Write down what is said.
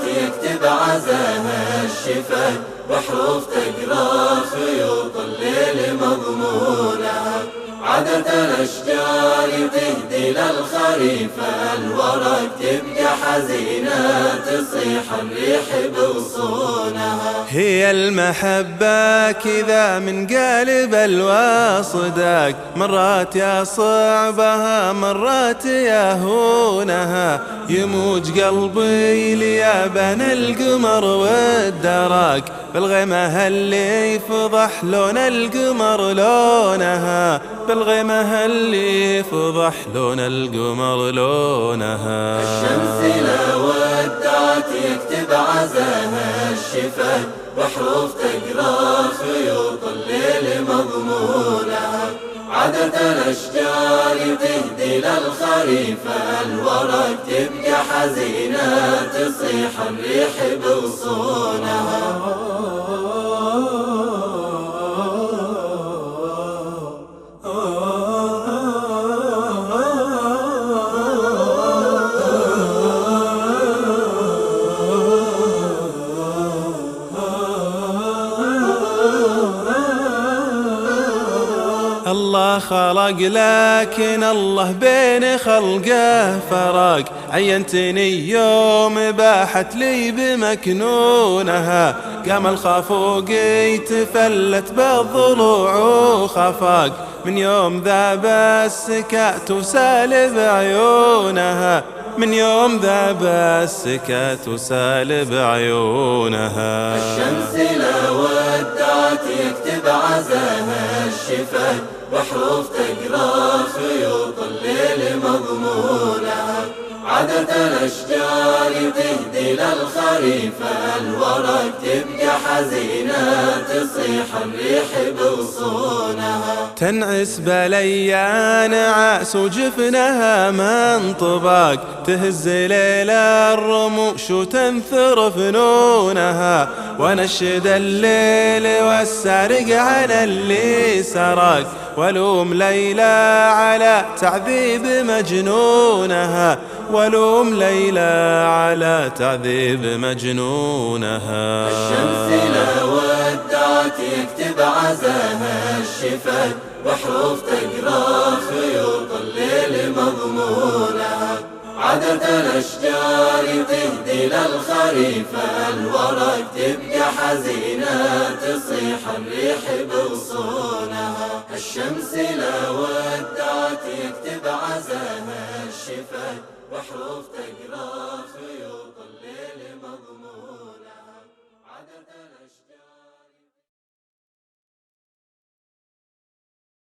يكتب عزاها الشفا، بحروف تقرا خيوط الليل مضمونها. عادة الأشجار تهدي للخريف الورق، تبقى حزينة تصيح الريح بغصونها. هي المحبة كذا من قلب الواصداك، مرات يا صعبها مرات يا هونها. يموج قلبي ليابان القمر والدراك، بالغيمة اللي يفضح لون القمر لونها، بالغيمة اللي يفضح لون القمر لونها. الشمس لا ودعت يكتب عزاها الشفا، بحروف تقرا خيوط الليل مضمونها. عادة الأشجار تهدي للخريف الورق، تبقى حزينة تصيح الريح بغصونها. الله خلق لكن الله بين خلقه فراق، عينتني يوم باحت لي بمكنونها. قام الخافوق يتفلت بالضلوع وخفاق، من يوم ذاب السكات وسالب عيونها، من يوم ذاب السكات وسالب عيونها. الشمس لا ودعت يكتب عزاها الشفا، بحروف تقرا خيوط الليل مضمونها. عادة الأشجار تهدي للخريف الورق، تبقى حزينة تصيح الريح بغصونها. تنعس بليا نعاس وجفنها من طباق، تهز ليل الرموش وتنثر فنونها. ونشد الليل والسارق عن اللي سرق، ولوم ليلى على تعذيب مجنونها، ولوم ليلى على تعذيب مجنونها. الشمس لا ودعت يكتب عزاها الشفا، بحروف تقرا خيوط الليل مضمونها. عادة الأشجار تهدي للخريف الورق، تبقى حزينة تصيح الريح بغصونها. الشمس لا ودعت يكتب عزاها الشفا، بحروف تقرا خيوط